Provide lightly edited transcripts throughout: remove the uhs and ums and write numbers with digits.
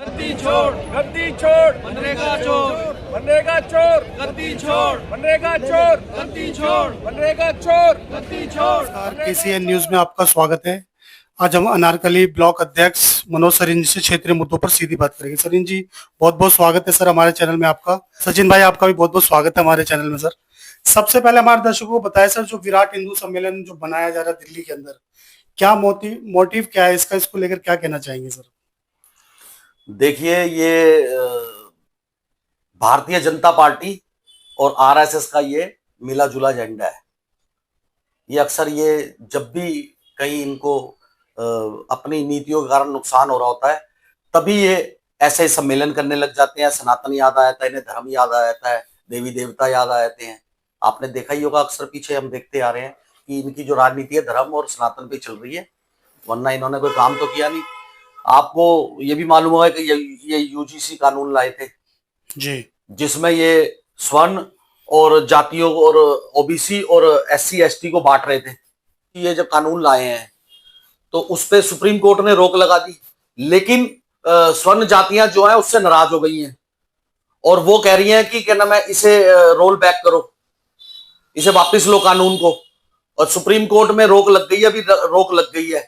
गद्दी छोड़, गद्दी छोड़, मनरेगा चोर, मनरेगा चोर, गद्दी छोड़, मनरेगा चोर, गद्दी छोड़, मनरेगा चोर, गद्दी छोड़। KCN न्यूज में आपका स्वागत है। आज हम अनारकली ब्लॉक अध्यक्ष मनोज सरीन जी से क्षेत्रीय मुद्दों पर सीधी बात करेंगे। सरीन जी, बहुत बहुत स्वागत है सर हमारे चैनल में आपका। सचिन भाई, आपका भी बहुत बहुत स्वागत है हमारे चैनल में सर। सबसे पहले हमारे दर्शकों को बताया सर, जो विराट हिंदू सम्मेलन जो बनाया जा रहा है दिल्ली के अंदर, क्या मोटिव क्या है इसका, इसको लेकर क्या कहना चाहेंगे सर? देखिए, ये भारतीय जनता पार्टी और आरएसएस का ये मिला जुला एजेंडा है। ये अक्सर ये जब भी कहीं इनको अपनी नीतियों के कारण नुकसान हो रहा होता है, तभी ये ऐसे सम्मेलन करने लग जाते हैं। सनातन याद आ जाता है, इन्हें धर्म याद आ जाता है, देवी देवता याद आ जाते हैं। आपने देखा ही होगा, अक्सर पीछे हम देखते आ रहे हैं कि इनकी जो राजनीति है धर्म और सनातन पे चल रही है, वरना इन्होंने कोई काम तो किया नहीं। आपको ये भी मालूम होगा कि ये यूजीसी कानून लाए थे जी, जिसमें ये स्वर्ण और जातियों और ओबीसी और एससी एसटी को बांट रहे थे। ये जब कानून लाए हैं तो उस पे सुप्रीम कोर्ट ने रोक लगा दी, लेकिन स्वर्ण जातियां जो है उससे नाराज हो गई हैं और वो कह रही हैं कि क्या नाम है, इसे रोल बैक करो, इसे वापस लो कानून को। और सुप्रीम कोर्ट में रोक लग गई है, अभी रोक लग गई है।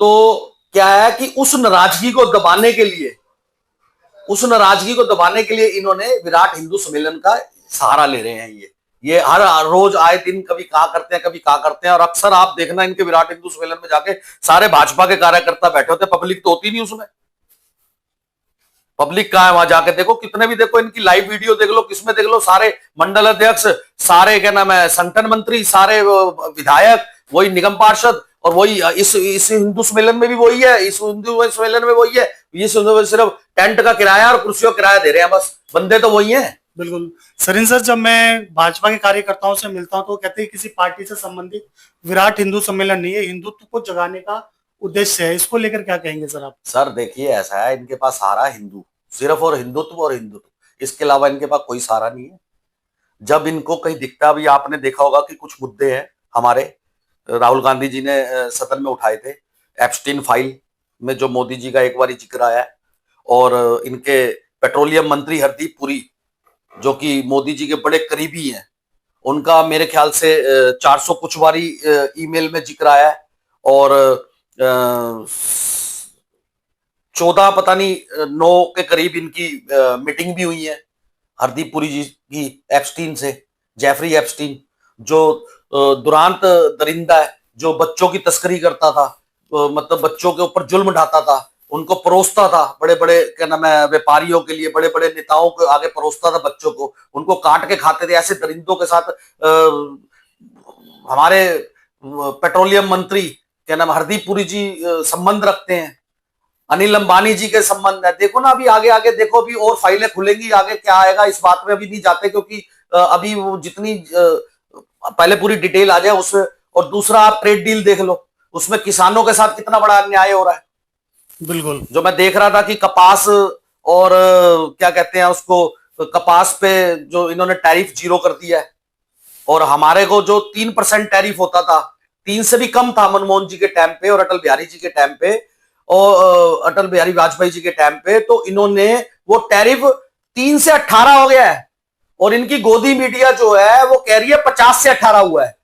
तो क्या है कि उस नाराजगी को दबाने के लिए इन्होंने विराट हिंदू सम्मेलन का सहारा ले रहे हैं। ये हर रोज आए दिन कभी कहा करते हैं, कभी कहा करते हैं। और अक्सर आप देखना इनके विराट हिंदू सम्मेलन में जाके सारे भाजपा के कार्यकर्ता बैठे होते, पब्लिक तो होती नहीं उसमें। पब्लिक कहाँ है वहां जाके देखो, कितने भी देखो, इनकी लाइव वीडियो देख लो, किसमें देख लो, सारे मंडल अध्यक्ष, सारे क्या नाम है संगठन मंत्री, सारे विधायक, वही निगम पार्षद, और वही इस हिंदू सम्मेलन में भी वही है, इस हिंदू सम्मेलन में वही है। ये सिर्फ टेंट का किराया और कुर्सियों का किराया दे रहे हैं, बस बंदे तो वही हैं। बिल्कुल सरीन सर, जब मैं भाजपा के कार्यकर्ताओं से मिलता हूं तो कहते हैं किसी पार्टी से संबंधित विराट हिंदू सम्मेलन नहीं है, हिंदुत्व को जगाने का उद्देश्य है। इसको लेकर क्या कहेंगे सर आप? सर देखिए, ऐसा है, इनके पास सहारा हिंदू सिर्फ और हिंदुत्व, इसके अलावा इनके पास कोई सहारा नहीं है। जब इनको कहीं दिखता, अभी आपने देखा होगा कि कुछ मुद्दे हैं हमारे, राहुल गांधी जी ने सदन में उठाए थे, एप्स्टीन फाइल में जो मोदी जी का एक बार जिक्र आया है, और इनके पेट्रोलियम मंत्री हरदीप पुरी जो कि मोदी जी के बड़े करीबी हैं, उनका मेरे ख्याल से 400 कुछ बारी ईमेल में जिक्र आया है, और 14 पता नहीं 9 के करीब इनकी मीटिंग भी हुई है हरदीप पुरी जी की एप्स्टीन से, जेफरी एप्स्टीन, जो दुरांत दरिंदा है, जो बच्चों की तस्करी करता था, मतलब बच्चों के ऊपर जुल्म ढाता था, उनको परोसता था, बड़े बड़े क्या नाम है व्यापारियों के लिए, बड़े बड़े नेताओं को आगे परोसता था बच्चों को, उनको काट के खाते थे। ऐसे दरिंदों के साथ हमारे पेट्रोलियम मंत्री क्या नाम हरदीप पुरी जी संबंध रखते हैं। अनिल अंबानी जी के संबंध है। देखो ना, अभी आगे आगे देखो, अभी और फाइलें खुलेंगी, आगे क्या आएगा इस बात में अभी नहीं जाते, क्योंकि अभी वो जितनी पहले पूरी डिटेल आ जाए उसमें। और दूसरा, आप ट्रेड डील देख लो, उसमें किसानों के साथ कितना बड़ा अन्याय हो रहा है। बिल्कुल, जो मैं देख रहा था कि कपास और क्या कहते हैं उसको, कपास पे जो इन्होंने टैरिफ 0 कर दिया है, और हमारे को जो 3% टैरिफ होता था, 3 से भी कम था मनमोहन जी के टाइम पे और अटल बिहारी जी के टाइम पे और अटल बिहारी वाजपेयी जी के टाइम पे, तो इन्होंने वो टैरिफ 3 से 18 हो गया है। और इनकी गोदी मीडिया जो है वो कह रही है 50 से 18 हुआ है।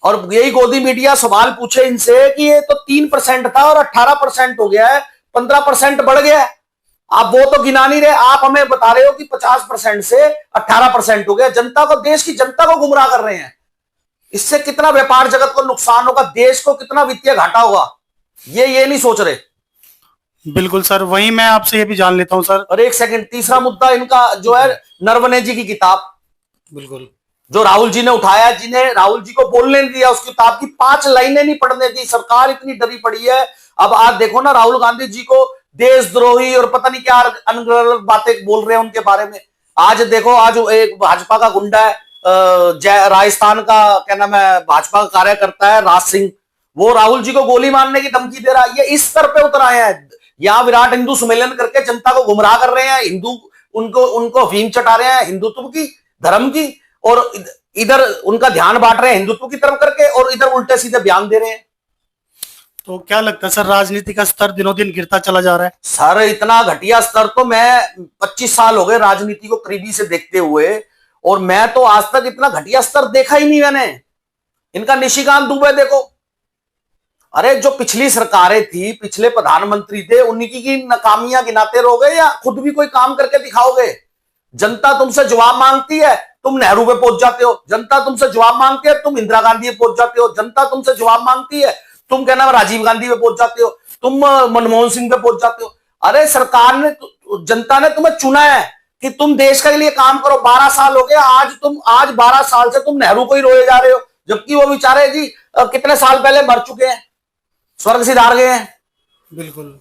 और यही गोदी मीडिया सवाल पूछे इनसे कि ये तो 3% था और 18% हो गया है, 15% बढ़ गया है, आप वो तो गिना नहीं रहे, आप हमें बता रहे हो कि 50% से 18% हो गया। जनता को, देश की जनता को गुमराह कर रहे हैं। इससे कितना व्यापार जगत को नुकसान होगा, देश को कितना वित्तीय घाटा होगा, ये नहीं सोच रहे। बिल्कुल सर, वही मैं आपसे ये भी जान लेता हूं सर। और एक सेकंड, तीसरा मुद्दा इनका जो है नरवणे जी की किताब, बिल्कुल, जो राहुल जी ने उठाया, जिन्हें राहुल जी को बोलने नहीं दिया, उस किताब की 5 लाइनें नहीं पढ़ने दी। सरकार इतनी डरी पड़ी है। अब आज देखो ना, राहुल गांधी जी को देशद्रोही और पता नहीं क्या अनगढ़ बातें बोल रहे हैं उनके बारे में। आज देखो, आज एक भाजपा का गुंडा है, राजस्थान का क्या नाम है भाजपा का कार्यकर्ता है राज सिंह, वो राहुल जी को गोली मारने की धमकी दे रहा है। ये इस स्तर पे उतर आए हैं, यहाँ विराट हिंदू सम्मेलन करके जनता को गुमराह कर रहे हैं। हिंदू उनको अफीम चटा रहे हैं हिंदुत्व की, धर्म की, और इधर उनका ध्यान बांट रहे हैं हिंदुत्व की तरफ करके, और इधर उल्टे सीधे बयान दे रहे हैं। तो क्या लगता है सर, राजनीति का स्तर दिनों दिन गिरता चला जा रहा है? सर इतना घटिया स्तर तो मैं 25 साल हो गए राजनीति को करीबी से देखते हुए, और मैं तो आज तक इतना घटिया स्तर देखा ही नहीं मैंने। इनका निशिकांत दुबे देखो, अरे जो पिछली सरकारें थी, पिछले प्रधानमंत्री थे, उन्हीं की नाकामियां गिनाते रहोगे या खुद भी कोई काम करके दिखाओगे? जनता तुमसे जवाब मांगती है, तुम नेहरू पे पहुंच जाते हो। जनता तुमसे जवाब मांगती है, तुम इंदिरा गांधी पे पहुंच जाते हो। जनता तुमसे जवाब मांगती है, तुम कहना राजीव गांधी पे पहुंच जाते हो, तुम मनमोहन सिंह पे पहुंच जाते हो। अरे सरकार ने, जनता ने तुम्हें चुना है कि तुम देश के लिए काम करो। 12 साल हो गए, आज 12 साल से तुम नेहरू को ही रोए जा रहे हो, जबकि वो बेचारे जी कितने साल पहले मर चुके हैं, स्वर्ग सिधार गए हैं। बिल्कुल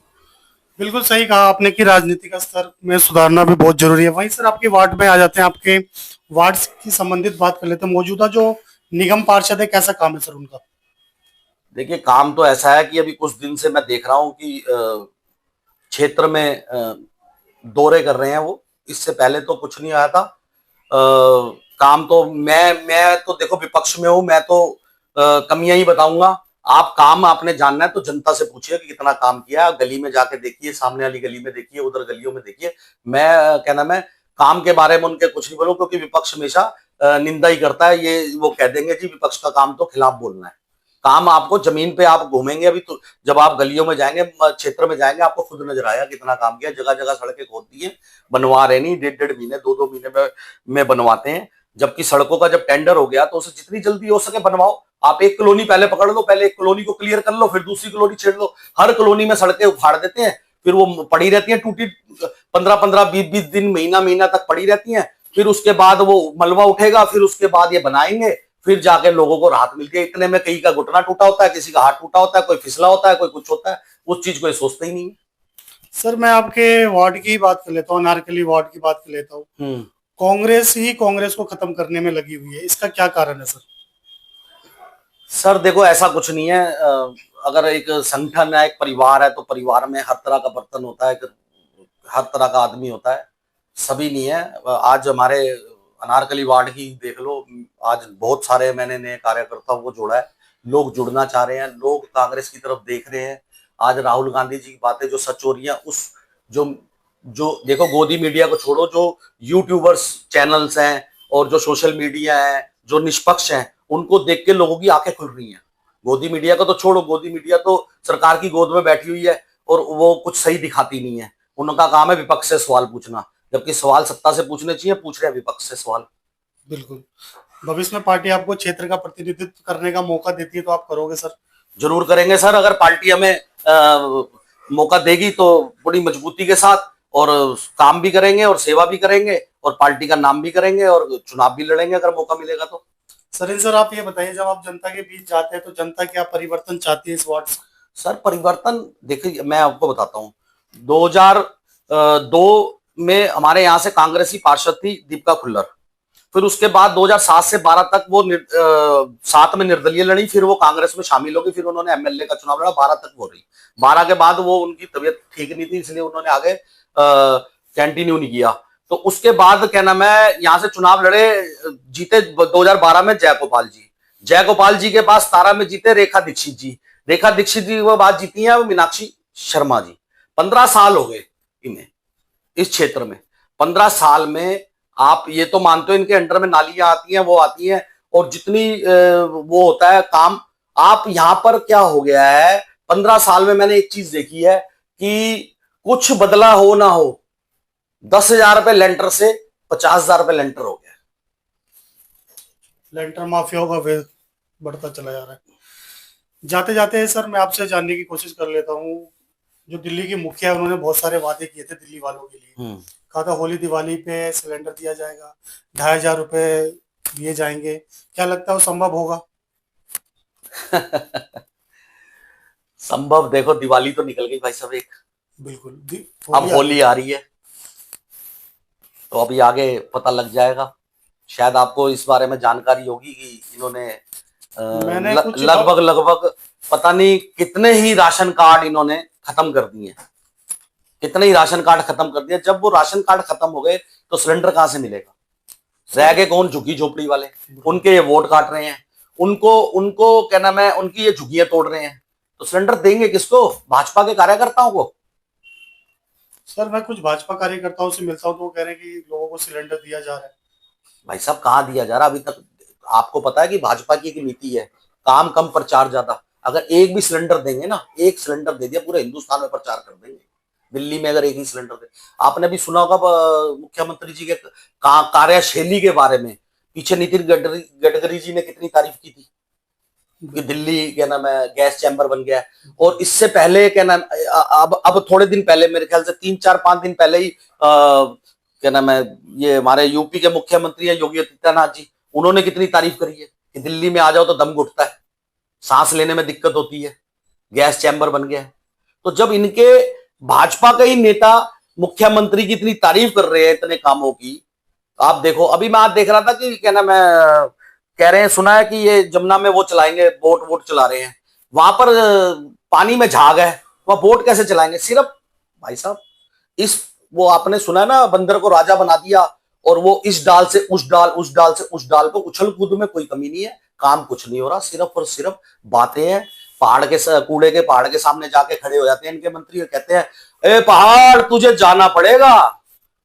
बिल्कुल सही कहा आपने कि राजनीति का स्तर में सुधारना भी बहुत जरूरी है। वहीं सर आपके वार्ड में आ जाते हैं, आपके वार्ड की संबंधित बात कर लेते हैं। मौजूदा जो निगम पार्षद है, कैसा काम है सर उनका? देखिए काम तो ऐसा है कि अभी कुछ दिन से मैं देख रहा हूं कि क्षेत्र में दौरे कर रहे हैं वो। इससे पहले तो कुछ नहीं आया था। काम तो मैं तो देखो विपक्ष में हूं, मैं तो कमियां ही बताऊंगा। आप काम आपने जानना है तो जनता से पूछिए कि कितना काम किया। गली में जाके देखिए, सामने वाली गली में देखिए, उधर गलियों में देखिए। मैं कहना, मैं काम के बारे में उनके कुछ नहीं बोलूं, क्योंकि विपक्ष हमेशा निंदा ही करता है। ये वो कह देंगे जी विपक्ष का काम तो खिलाफ बोलना है। काम आपको जमीन पे आप घूमेंगे अभी तो, जब आप गलियों में जाएंगे, क्षेत्र में जाएंगे, आपको खुद नजर आएगा कितना काम किया। जगह जगह सड़कें खोद दी है, बनवा रहे नहीं, 1.5 महीने 2 महीने में बनवाते हैं। जबकि सड़कों का जब टेंडर हो गया तो उसे जितनी जल्दी हो सके बनवाओ। आप एक कॉलोनी पहले पकड़ लो, पहले एक कॉलोनी को क्लियर कर लो, फिर दूसरी कॉलोनी छेड़ लो। हर कॉलोनी में सड़कें उखाड़ देते हैं, फिर वो पड़ी रहती है टूटी, 15-15, 20-20 दिन, महीना तक पड़ी रहती है। फिर उसके बाद वो मलबा उठेगा, फिर उसके बाद ये बनाएंगे, फिर जाके लोगों को राहत मिलती है। इतने में कहीं का घुटना टूटा होता है, किसी का हाथ टूटा होता है, कोई फिसला होता है, कोई कुछ होता है, उस चीज को ये सोचते ही नहीं है। सर मैं आपके वार्ड की बात कर लेता हूँ, अनारकली वार्ड की बात कर लेता हूँ। कांग्रेस ही कांग्रेस को खत्म करने में लगी हुई है, इसका क्या कारण है सर? सर देखो ऐसा कुछ नहीं है। अगर एक संगठन है, एक परिवार है, तो परिवार में हर तरह का बर्तन होता है, हर तरह का आदमी होता है, सभी नहीं है। आज हमारे अनारकली वार्ड की देख लो, आज बहुत सारे मैंने नए कार्यकर्ताओं को जोड़ा है। लोग जुड़ना चाह रहे हैं, लोग कांग्रेस की तरफ देख रहे हैं। आज राहुल गांधी जी की बातें जो सच हो रही है, उस जो जो देखो, गोदी मीडिया को छोड़ो, जो यूट्यूबर्स चैनल्स हैं और जो सोशल मीडिया है जो निष्पक्ष हैं, उनको देख के लोगों की आंखें खुल रही हैं। गोदी मीडिया को तो छोड़ो, गोदी मीडिया तो सरकार की गोद में बैठी हुई है और वो कुछ सही दिखाती नहीं है। उनका काम है विपक्ष से सवाल पूछना, जबकि सवाल सत्ता से पूछने चाहिए, पूछ रहे हैं विपक्ष से सवाल। बिल्कुल। भविष्य में पार्टी आपको क्षेत्र का प्रतिनिधित्व करने का मौका देती है तो आप करोगे सर? जरूर करेंगे सर। अगर पार्टी हमें मौका देगी तो बड़ी मजबूती के साथ, और काम भी करेंगे और सेवा भी करेंगे और पार्टी का नाम भी करेंगे और चुनाव भी लड़ेंगे अगर मौका मिलेगा तो। सर आप ये बताइए, जब आप जनता के बीच जाते हैं तो जनता क्या परिवर्तन चाहती है इस वार्ड से? सर परिवर्तन देखिए, मैं आपको बताता हूँ। 2002 में हमारे यहाँ से कांग्रेसी पार्षद थी दीपिका खुल्लर। फिर उसके बाद 2007 से 12 तक वो 7 में निर्दलीय लड़ी, फिर वो कांग्रेस में शामिल हो गई, फिर उन्होंने एमएलए का चुनाव लड़ा, 12 तक वो रही। 12 के बाद वो उनकी तबीयत ठीक नहीं थी, इसलिए उन्होंने आगे कंटिन्यू नहीं किया। तो उसके बाद क्या नाम है, यहाँ से चुनाव लड़े, जीते 2012 में जयगोपाल जी के पास 17 में जीते रेखा दीक्षित जी वो बात जीती है, मीनाक्षी शर्मा जी। 15 साल हो गए इन्हें इस क्षेत्र में। 15 साल में आप ये तो मानते हो इनके अंडर में नालियां आती हैं, वो आती हैं, और जितनी वो होता है काम। आप यहाँ पर क्या हो गया है, 15 साल में मैंने एक चीज देखी है कि कुछ बदला हो ना हो, 10,000 रुपए लेंटर से 50,000 रुपए लेंटर हो गया। लेंटर माफियाओं का वेग बढ़ता चला जा रहा है। जाते जाते सर मैं आपसे जानने की कोशिश कर लेता हूँ, जो दिल्ली की मुखिया है उन्होंने बहुत सारे वादे किए थे दिल्ली वालों के लिए। कहा था होली दिवाली पे सिलेंडर दिया जाएगा, 2,500 रुपए दिए जाएंगे। क्या लगता है वो संभव होगा? संभव, देखो दिवाली तो निकल गई भाई साहब एक। बिल्कुल। अब होली आ रही है तो अभी आगे पता लग जाएगा। शायद आपको इस बारे में जानकारी होगी कि इन्होंने लगभग पता नहीं कितने ही राशन कार्ड इन्होंने खत्म कर दिए, कितने ही राशन कार्ड खत्म कर दिए। जब वो राशन कार्ड खत्म हो गए तो सिलेंडर कहां से मिलेगा? रह गए कौन? झुग्गी झोपड़ी वाले। उनके ये वोट काट रहे हैं, उनको क्या नाम है, उनकी ये झुग्गियां तोड़ रहे हैं। तो सिलेंडर देंगे किसको? भाजपा के कार्यकर्ताओं को। सर मैं कुछ भाजपा कार्यकर्ताओं से मिलता हूँ तो वो कह रहे हैं कि लोगों को सिलेंडर दिया जा रहा है। भाई साहब कहाँ दिया जा रहा अभी तक? आपको पता है कि भाजपा की एक नीति है, काम कम प्रचार ज्यादा। अगर एक भी सिलेंडर देंगे ना, एक सिलेंडर दे दिया पूरे हिंदुस्तान में प्रचार कर देंगे। दिल्ली में अगर एक ही सिलेंडर दे, आपने भी सुना होगा मुख्यमंत्री जी के कार्यशैली के बारे में। पीछे नितिन गडकरी जी ने कितनी तारीफ की थी कि दिल्ली क्या नाम है गैस चैम्बर बन गया है। और इससे पहले क्या नाम, अब थोड़े दिन पहले, मेरे ख्याल से 3-4-5 दिन पहले ही क्या नाम है, ये हमारे यूपी के मुख्यमंत्री है योगी आदित्यनाथ जी, उन्होंने कितनी तारीफ करी है कि दिल्ली में आ जाओ तो दम घुटता है, सांस लेने में दिक्कत होती है, गैस चैम्बर बन गया है। तो जब इनके भाजपा के ही नेता मुख्यमंत्री की इतनी तारीफ कर रहे हैं इतने कामों की, आप देखो। अभी मैं आज देख रहा था कि क्या नाम है, कह रहे हैं, सुना है कि ये जमुना में वो चलाएंगे, बोट चला रहे हैं, वहां पर पानी में झाग है, वह बोट कैसे चलाएंगे? सिर्फ भाई साहब इस, वो आपने सुना है ना, बंदर को राजा बना दिया, और वो इस डाल से उस डाल, उस डाल से उस डाल को, उछल कूद में कोई कमी नहीं है, काम कुछ नहीं हो रहा, सिर्फ और सिर्फ बातें हैं। पहाड़ के कूड़े के पहाड़ के सामने जाके खड़े हो जाते हैं इनके मंत्री और कहते हैं, ए पहाड़ तुझे जाना पड़ेगा,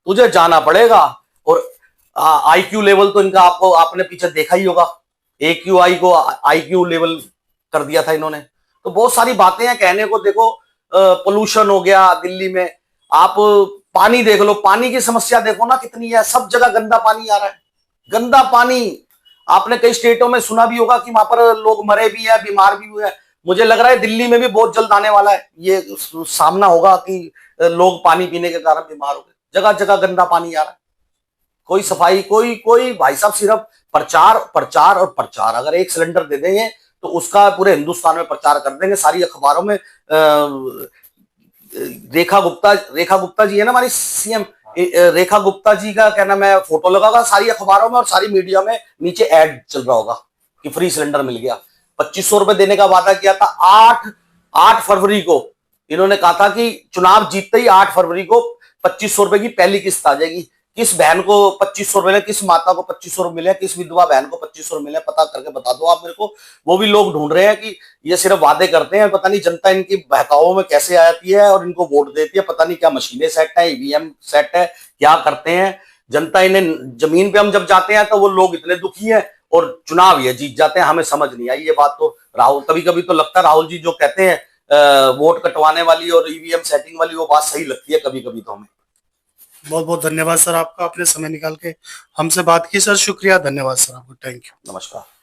तुझे जाना पड़ेगा। और आईक्यू लेवल तो इनका आपने पीछे देखा ही होगा, AQI को IQ लेवल कर दिया था इन्होंने। तो बहुत सारी बातें हैं कहने को। देखो पोल्यूशन हो गया दिल्ली में, आप पानी देख लो, पानी की समस्या देखो ना कितनी है, सब जगह गंदा पानी आ रहा है, गंदा पानी। आपने कई स्टेटों में सुना भी होगा कि वहां पर लोग मरे भी है, बीमार भी हुए हैं। मुझे लग रहा है दिल्ली में भी बहुत जल्द आने वाला है ये सामना होगा कि लोग पानी पीने के कारण बीमार हो गए। जगह जगह गंदा पानी आ रहा है, कोई सफाई, कोई भाई साहब सिर्फ प्रचार प्रचार और प्रचार। अगर एक सिलेंडर दे देंगे तो उसका पूरे हिंदुस्तान में प्रचार कर देंगे, सारी अखबारों में। रेखा गुप्ता जी है ना हमारी CM, रेखा गुप्ता जी का क्या नाम है फोटो लगा होगा सारी अखबारों में और सारी मीडिया में, नीचे ऐड चल रहा होगा कि फ्री सिलेंडर मिल गया। 2500 रुपए देने का वादा किया था 8 फरवरी को। इन्होंने कहा था कि चुनाव जीतते ही 8 फरवरी को 2500 रुपए की पहली किस्त आ जाएगी। किस बहन को 2500 मिले, किस माता को 2500 मिले, किस विधवा बहन को 2500 मिले, पता करके बता दो आप मेरे को। वो भी लोग ढूंढ रहे हैं कि ये सिर्फ वादे करते हैं, पता नहीं जनता इनकी बहकावों में कैसे आ जाती है और इनको वोट देती है। पता नहीं क्या मशीनें सेट है, EVM सेट है, क्या करते हैं जनता इन्हें। जमीन पे हम जब जाते हैं तो वो लोग इतने दुखी हैं और चुनाव ये जीत जाते हैं। हमें समझ नहीं आई ये बात। तो राहुल, कभी कभी तो लगता है राहुल जी जो कहते हैं वोट कटवाने वाली और EVM सेटिंग वाली, वो बात सही लगती है कभी कभी तो हमें। बहुत बहुत धन्यवाद सर आपका, अपने समय निकाल के हमसे बात की सर, शुक्रिया, धन्यवाद सर आपको, थैंक यू। नमस्कार।